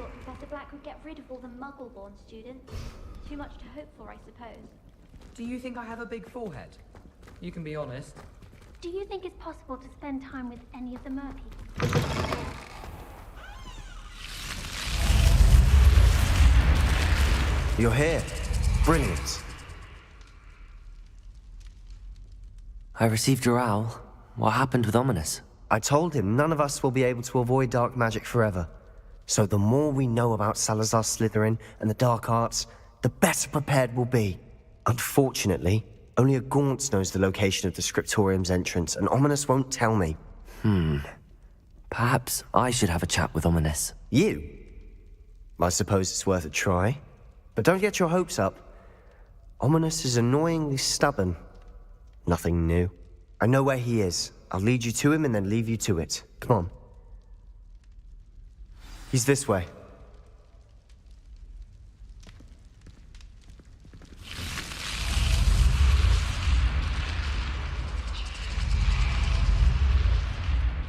thought Professor Black would get rid of all the Muggle-born students. Too much to hope for, I suppose. Do you think I have a big forehead? You can be honest. Do you think it's possible to spend time with any of the merpeople? You're here. Brilliant. I received your owl. What happened with Ominous? I told him none of us will be able to avoid dark magic forever. So the more we know about Salazar Slytherin and the dark arts, the better prepared we'll be. Unfortunately, only a Gaunt knows the location of the Scriptorium's entrance, and Ominous won't tell me. Perhaps I should have a chat with Ominous. You? I suppose it's worth a try. But don't get your hopes up. Ominous is annoyingly stubborn. Nothing new. I know where he is. I'll lead you to him and then leave you to it. Come on. He's this way.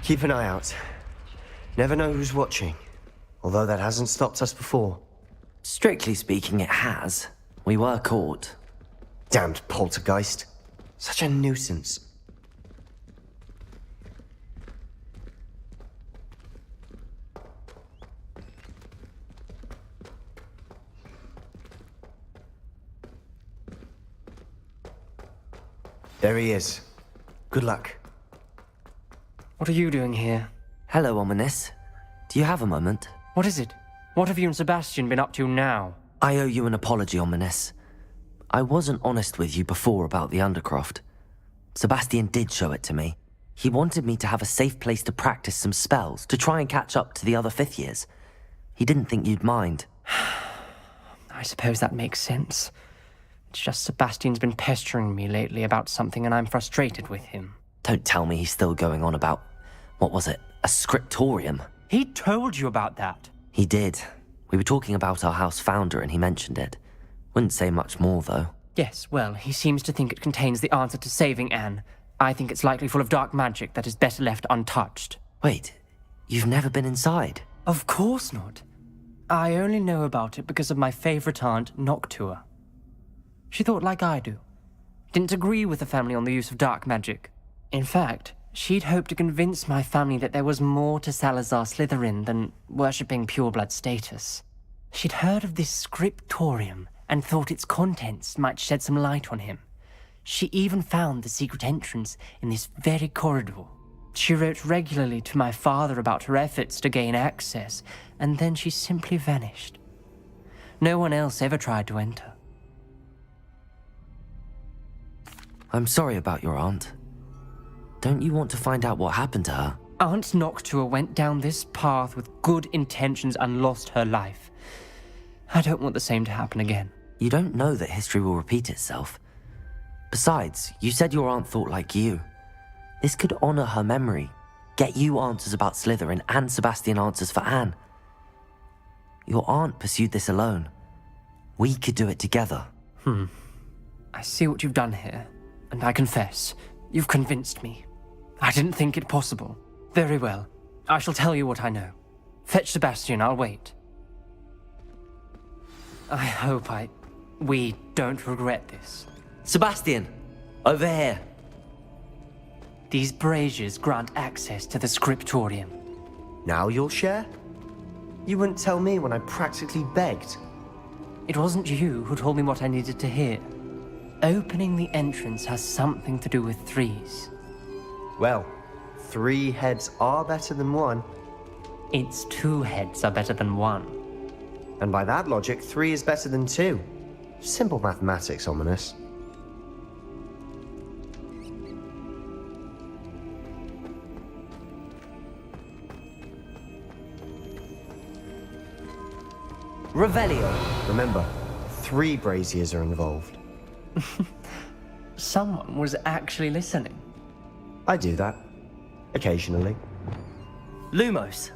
Keep an eye out. Never know who's watching. Although that hasn't stopped us before. Strictly speaking, it has. We were caught. Damned poltergeist. Such a nuisance. There he is. Good luck. What are you doing here? Hello, Ominous. Do you have a moment? What is it? What have you and Sebastian been up to now? I owe you an apology, Ominous. I wasn't honest with you before about the Undercroft. Sebastian did show it to me. He wanted me to have a safe place to practice some spells, to try and catch up to the other fifth years. He didn't think you'd mind. I suppose that makes sense. It's just Sebastian's been pestering me lately about something and I'm frustrated with him. Don't tell me he's still going on about, what was it, a scriptorium? He told you about that. He did. We were talking about our house founder and he mentioned it. Wouldn't say much more, though. Yes, well, he seems to think it contains the answer to saving Anne. I think it's likely full of dark magic that is better left untouched. Wait, you've never been inside? Of course not. I only know about it because of my favorite aunt, Noctua. She thought like I do. Didn't agree with the family on the use of dark magic. In fact, she'd hoped to convince my family that there was more to Salazar Slytherin than worshipping pureblood status. She'd heard of this scriptorium and thought its contents might shed some light on him. She even found the secret entrance in this very corridor. She wrote regularly to my father about her efforts to gain access, and then she simply vanished. No one else ever tried to enter. I'm sorry about your aunt. Don't you want to find out what happened to her? Aunt Noctua went down this path with good intentions and lost her life. I don't want the same to happen again. You don't know that history will repeat itself. Besides, you said your aunt thought like you. This could honor her memory, get you answers about Slytherin and Sebastian answers for Anne. Your aunt pursued this alone. We could do it together. I see what you've done here, and I confess, you've convinced me. I didn't think it possible. Very well. I shall tell you what I know. Fetch Sebastian, I'll wait. I hope we don't regret this. Sebastian! Over here! These braziers grant access to the scriptorium. Now you'll share? You wouldn't tell me when I practically begged. It wasn't you who told me what I needed to hear. Opening the entrance has something to do with threes. Well, 3 heads are better than 1. Its 2 heads are better than 1. And by that logic, 3 is better than 2. Simple mathematics, Ominous. Revelio! Remember, 3 braziers are involved. Someone was actually listening. I do that. Occasionally. Lumos!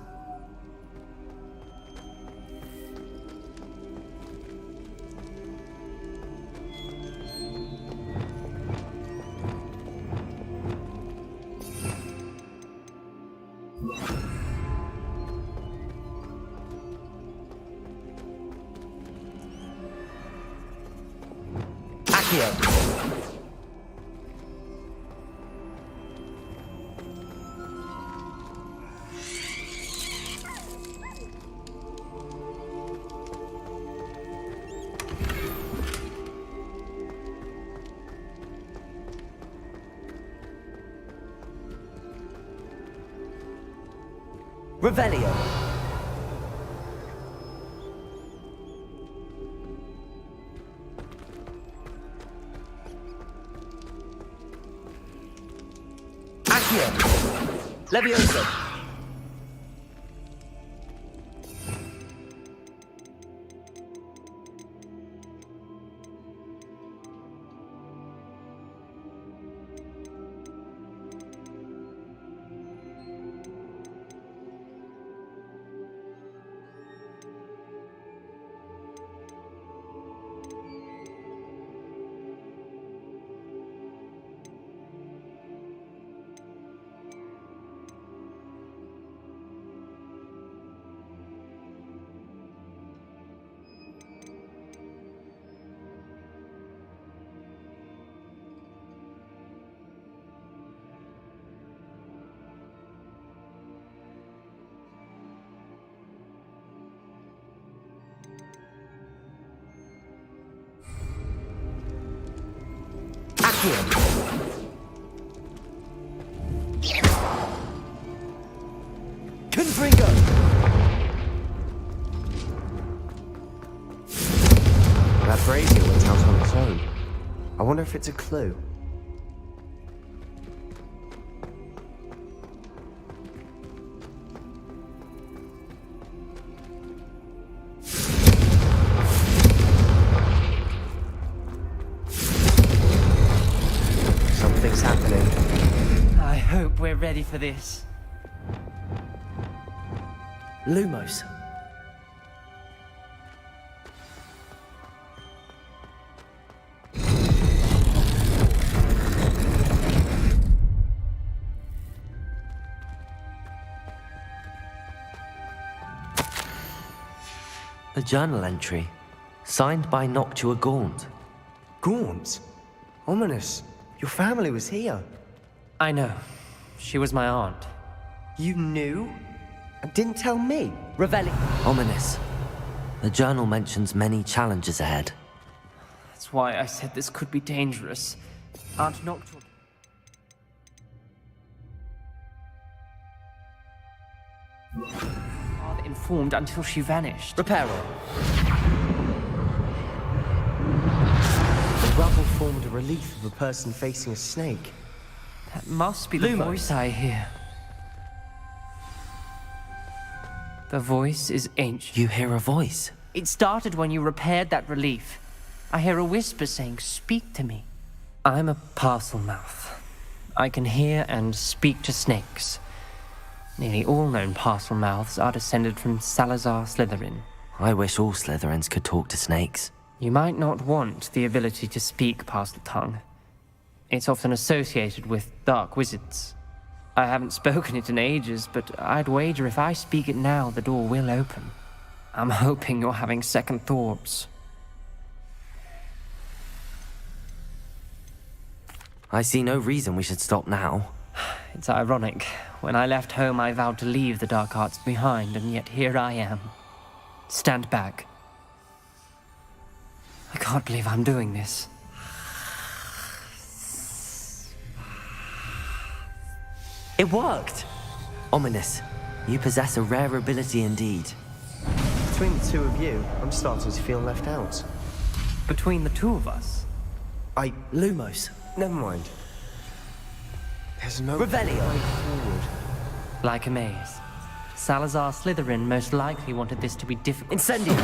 Accio. Revelio. Accio. Levioso. Confringo! That brazier went out on its own. I wonder if it's a clue. Something's happening. I hope we're ready for this. Lumos. A journal entry, signed by Noctua Gaunt. Gaunt? Ominous. Your family was here. I know. She was my aunt. You knew? And didn't tell me? Revelli. Ominous. The journal mentions many challenges ahead. That's why I said this could be dangerous. Aunt Noctua... Father informed until she vanished. Reparo. The rubble formed a relief of a person facing a snake. That must be the Lumos. voice I hear. The voice is ancient. You hear a voice. It started when you repaired that relief. I hear a whisper saying, "Speak to me." I'm a parcel mouth. I can hear and speak to snakes. Nearly all known parcel mouths are descended from Salazar Slytherin. I wish all Slytherins could talk to snakes. You might not want the ability to speak parcel tongue. It's often associated with dark wizards. I haven't spoken it in ages, but I'd wager if I speak it now, the door will open. I'm hoping you're having second thoughts. I see no reason we should stop now. It's ironic. When I left home, I vowed to leave the dark arts behind, and yet here I am. Stand back. I can't believe I'm doing this. It worked! Ominous. You possess a rare ability indeed. Between the two of you, I'm starting to feel left out. Between the two of us, Lumos. Never mind. There's no Revelio. way forward. like a maze. Salazar Slytherin most likely wanted this to be difficult. Incendio.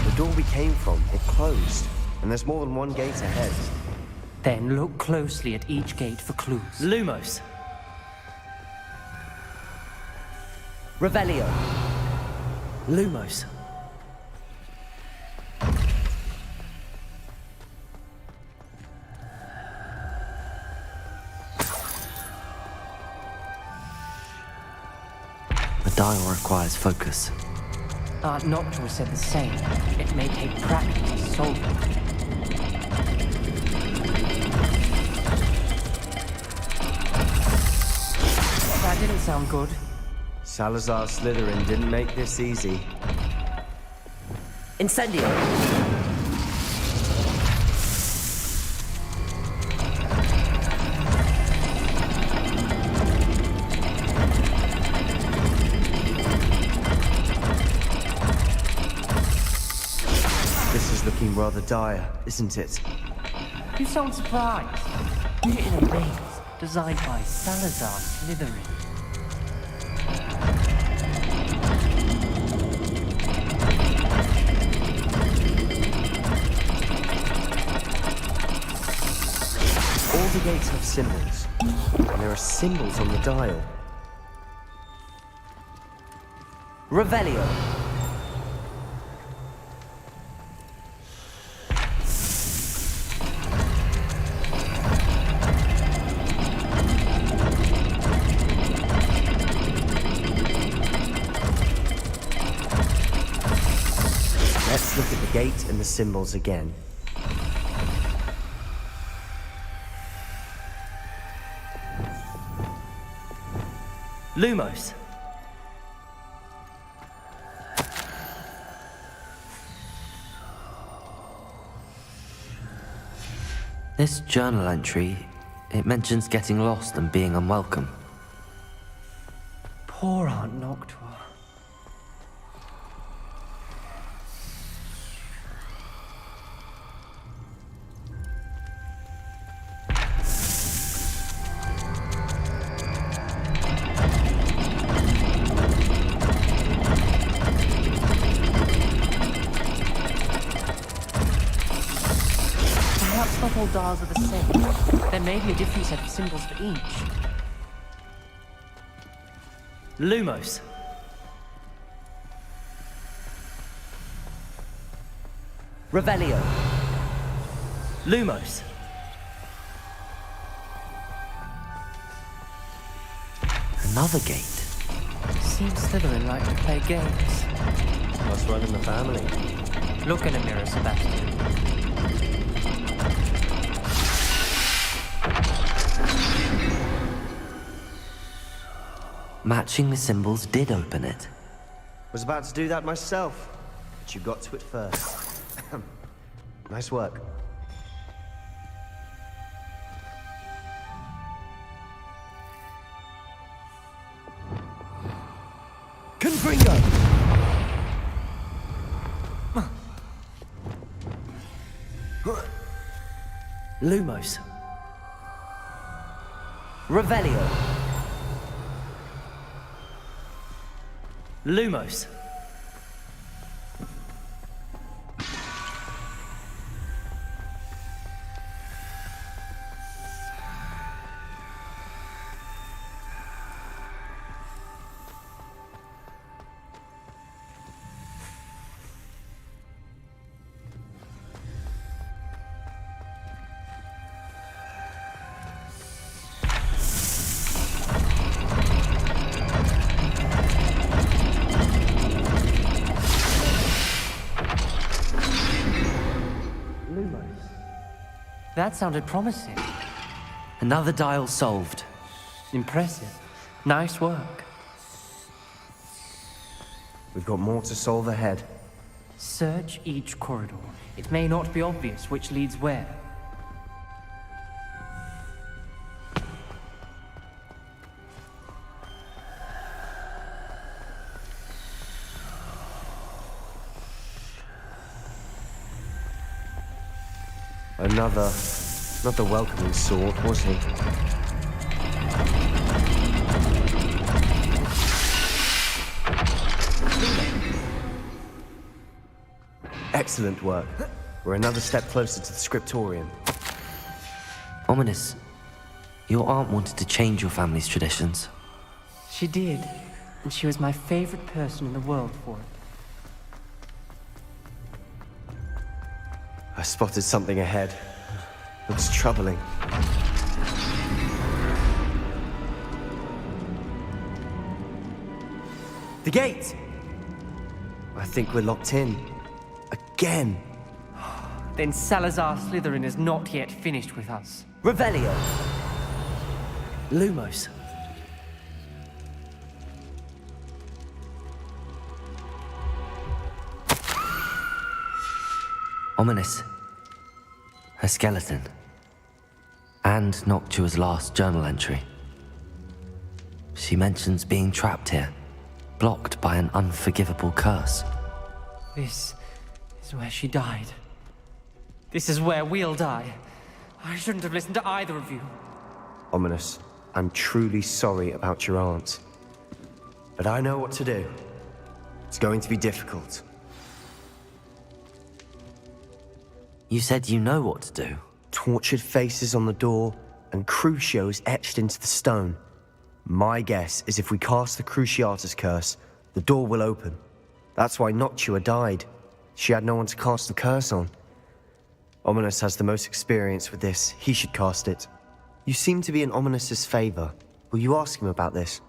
The door we came from, it closed. And there's more than one gate ahead. Then look closely at each gate for clues. Lumos. Revelio. Lumos. The dial requires focus. Aunt Noctua said the same. It may take practice to solve it. doesn't sound good. Salazar Slytherin didn't make this easy. Incendio! This is looking rather dire, isn't it? You sound surprised. You're in a maze designed by Salazar Slytherin. All the gates have symbols, and there are symbols on the dial. Revelio! Let's look at the gate and the symbols again. Lumos. This journal entry, it mentions getting lost and being unwelcome. Poor Aunt Noctua. Perhaps not all dials are the same. There may be a different set of symbols for each. Lumos. Revelio. Lumos. Another gate. Seems Slytherin like to play games. Must run in the family. Look in a mirror, Sebastian. Matching the symbols did open it. Was about to do that myself, but you got to it first. Nice work. Confringo! Lumos. Revelio. Lumos. That sounded promising. Another dial solved. Impressive. Nice work. We've got more to solve ahead. Search each corridor. It may not be obvious which leads where. Not the welcoming sort, was he? Excellent work. We're another step closer to the scriptorium. Ominous. Your aunt wanted to change your family's traditions. She did, and she was my favorite person in the world for it. I spotted something ahead. Looks troubling. The gate! I think we're locked in. Again! Then Salazar Slytherin is not yet finished with us. Revelio. Lumos. Ominous. Her skeleton. And Noctua's last journal entry. She mentions being trapped here, blocked by an unforgivable curse. This is where she died. This is where we'll die. I shouldn't have listened to either of you. Ominous, I'm truly sorry about your aunt. But I know what to do. It's going to be difficult. You said you know what to do. Tortured faces on the door and Crucios etched into the stone. My guess is if we cast the Cruciatus curse, the door will open. That's why Noctua died. She had no one to cast the curse on. Ominous has the most experience with this. He should cast it. You seem to be in Ominous's favor. Will you ask him about this?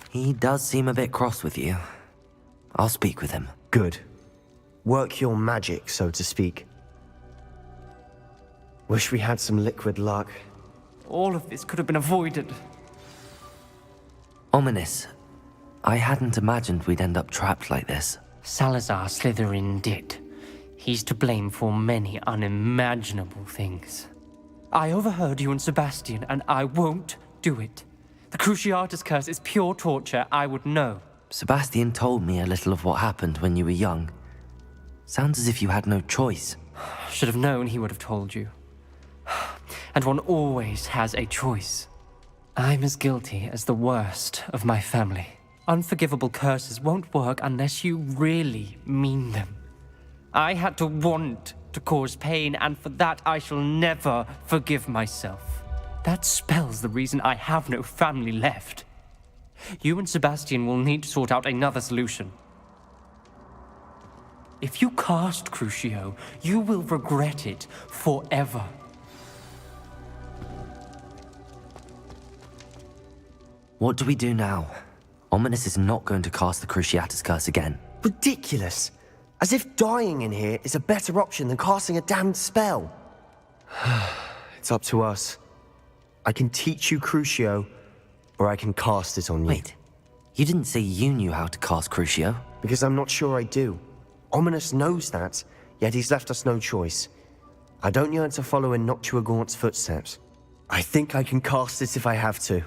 He does seem a bit cross with you. I'll speak with him. Good. Work your magic, so to speak. Wish we had some liquid luck. All of this could have been avoided. Ominous. I hadn't imagined we'd end up trapped like this. Salazar Slytherin did. He's to blame for many unimaginable things. I overheard you and Sebastian, and I won't do it. The Cruciatus curse is pure torture, I would know. Sebastian told me a little of what happened when you were young. Sounds as if you had no choice. Should have known he would have told you. And one always has a choice. I'm as guilty as the worst of my family. Unforgivable curses won't work unless you really mean them. I had to want to cause pain, and for that I shall never forgive myself. That spells the reason I have no family left. You and Sebastian will need to sort out another solution. If you cast Crucio, you will regret it forever. What do we do now? Ominous is not going to cast the Cruciatus curse again. Ridiculous. As if dying in here is a better option than casting a damned spell. It's up to us. I can teach you Crucio, or I can cast it on you. Wait, you didn't say you knew how to cast Crucio? Because I'm not sure I do. Ominous knows that, yet he's left us no choice. I don't yearn to follow in Noctua Gaunt's footsteps. I think I can cast it if I have to.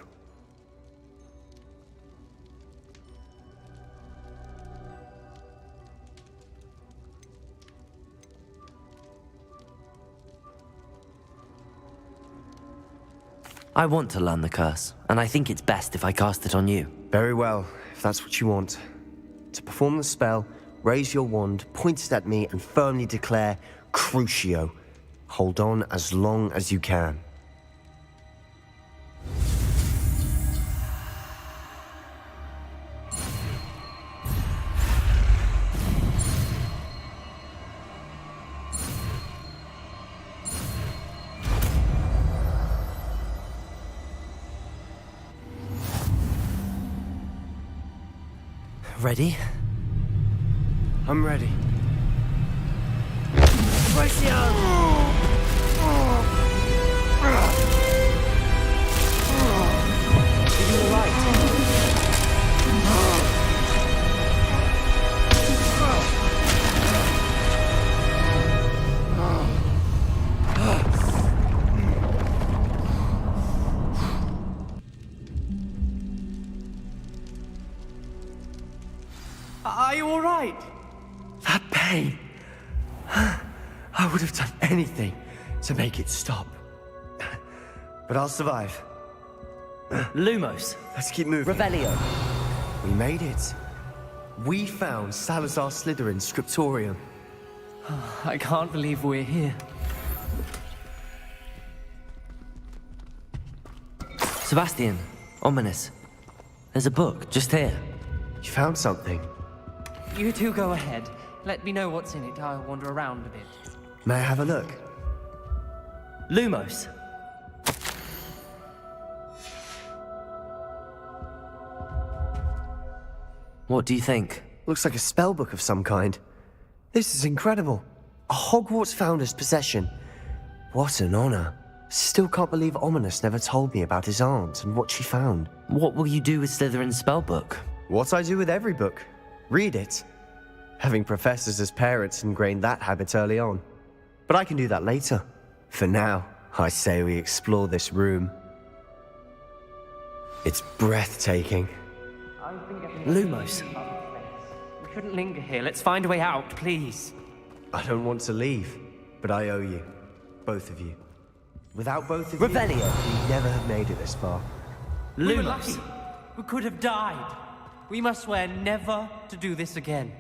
I want to learn the curse, and I think it's best if I cast it on you. Very well, if that's what you want. To perform the spell, raise your wand, point it at me, and firmly declare, Crucio. Hold on as long as you can. Ready? I'm ready. Are you all right? That pain. I would have done anything to make it stop. But I'll survive. Lumos. Let's keep moving. Revelio. We made it. We found Salazar Slytherin's scriptorium. I can't believe we're here. Sebastian. Ominous. There's a book just here. You found something. You two go ahead. Let me know what's in it. I'll wander around a bit. May I have a look? Lumos. What do you think? Looks like a spellbook of some kind. This is incredible. A Hogwarts founder's possession. What an honor. Still can't believe Ominous never told me about his aunt and what she found. What will you do with Slytherin's spellbook? What I do with every book. Read it. Having professors as parents ingrained that habit early on. But I can do that later. For now, I say we explore this room. It's breathtaking. Lumos. We shouldn't linger here. Let's find a way out, please. I don't want to leave, but I owe you. Both of you. Without both of you, Revelio. we'd never have made it this far. We were lucky. We could have died. We must swear never to do this again.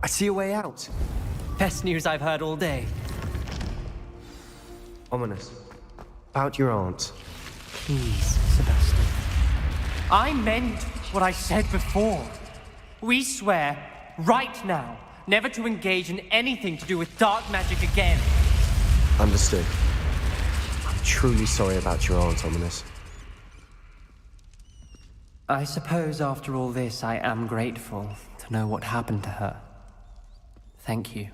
I see a way out. Best news I've heard all day. Ominous. About your aunt. Please, Sebastian. I meant what I said before. We swear, right now, never to engage in anything to do with dark magic again. Understood. I'm truly sorry about your aunt, Ominous. I suppose after all this, I am grateful to know what happened to her. Thank you.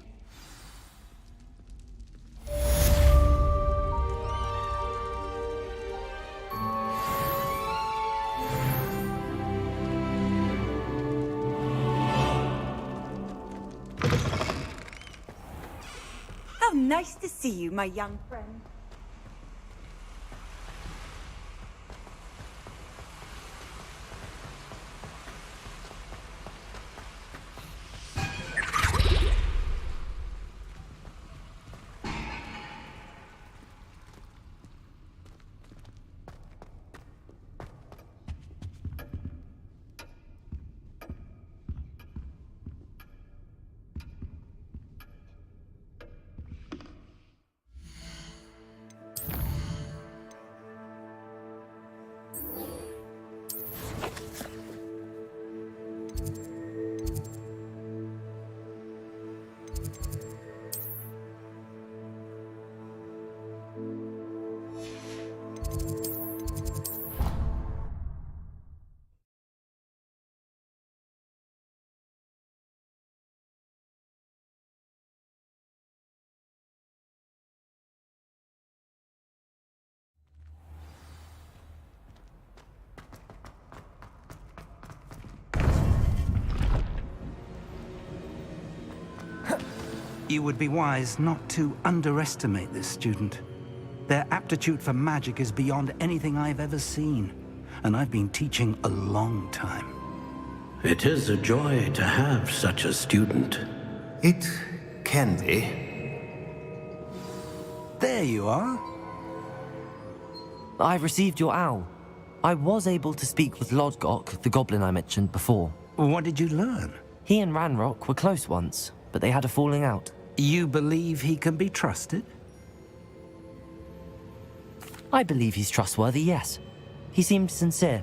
How nice to see you, my young friend. You would be wise not to underestimate this student. Their aptitude for magic is beyond anything I've ever seen, and I've been teaching a long time. It is a joy to have such a student. It can be. There you are. I received your owl. I was able to speak with Lodgok, the goblin I mentioned before. What did you learn? He and Ranrock were close once, but they had a falling out. You believe he can be trusted? I believe he's trustworthy, yes. He seemed sincere,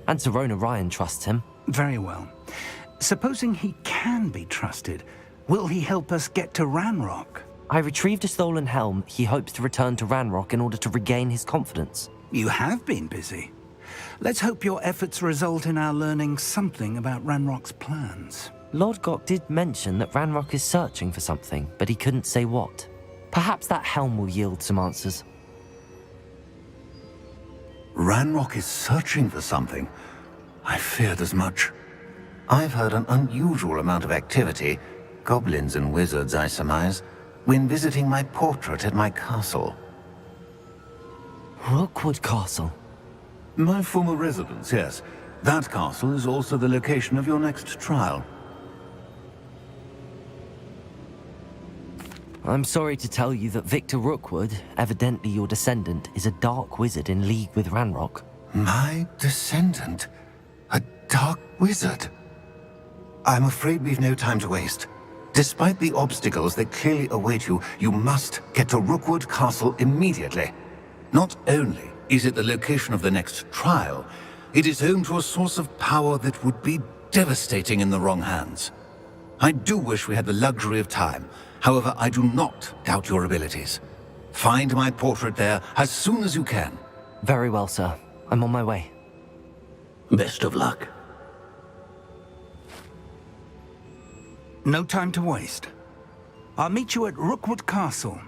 and Serona Ryan trusts him. Very well. Supposing he can be trusted, will he help us get to Ranrock? I retrieved a stolen helm he hopes to return to Ranrock in order to regain his confidence. You have been busy. Let's hope your efforts result in our learning something about Ranrock's plans. Lodgok did mention that Ranrock is searching for something, but he couldn't say what. Perhaps that helm will yield some answers. Ranrock is searching for something. I feared as much. I've heard an unusual amount of activity, goblins and wizards, I surmise, when visiting my portrait at my castle. Rookwood Castle. My former residence, yes. That castle is also the location of your next trial. I'm sorry to tell you that Victor Rookwood, evidently your descendant, is a dark wizard in league with Ranrock. My descendant? A dark wizard? I'm afraid we've no time to waste. Despite the obstacles that clearly await you, you must get to Rookwood Castle immediately. Not only is it the location of the next trial, it is home to a source of power that would be devastating in the wrong hands. I do wish we had the luxury of time. However, I do not doubt your abilities. Find my portrait there as soon as you can. Very well, sir. I'm on my way. Best of luck. No time to waste. I'll meet you at Rookwood Castle.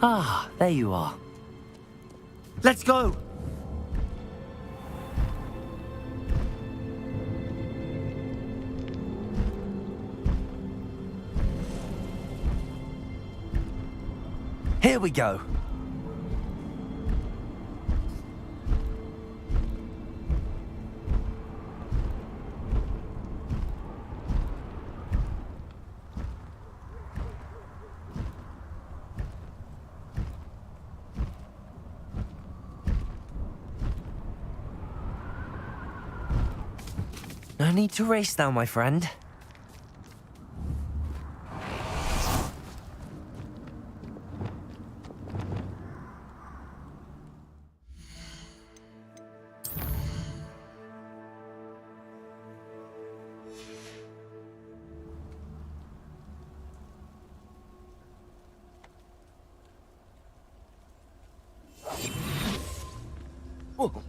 Ah, there you are. Let's go! Here we go. No need to race now, my friend. Whoa.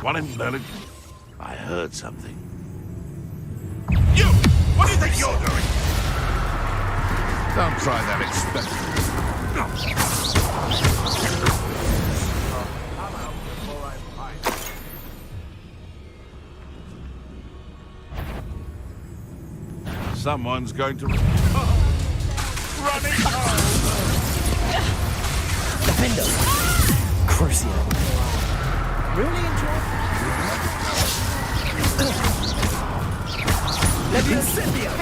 One in Merlin. I heard something. You! What do you think you're doing? Don't try that Someone's going to... Running home! Defender! Crucio! Really enjoy. Nvidia!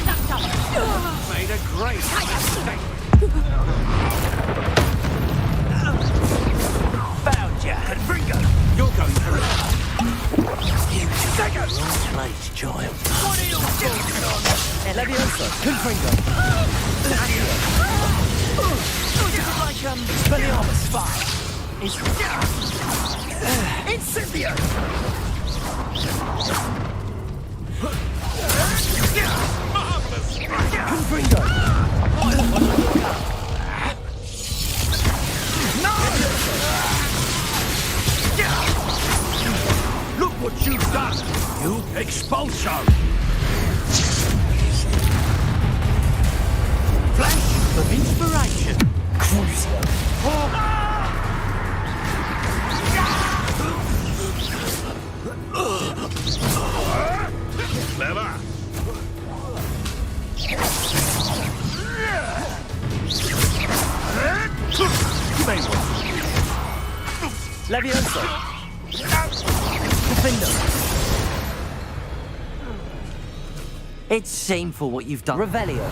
Made a great mistake. Found ya! Confringo! You're going to... Seconds! Place, child. What are you doing on? Leviosa! Confringo! This is like, Spelliarmus fire. Incendio! Marvelous! Confringo! No! Look what you've done! You expulso! Flash of inspiration! Crucio! Clever! Levioso! Defendo! It's shameful what you've done. Revelio!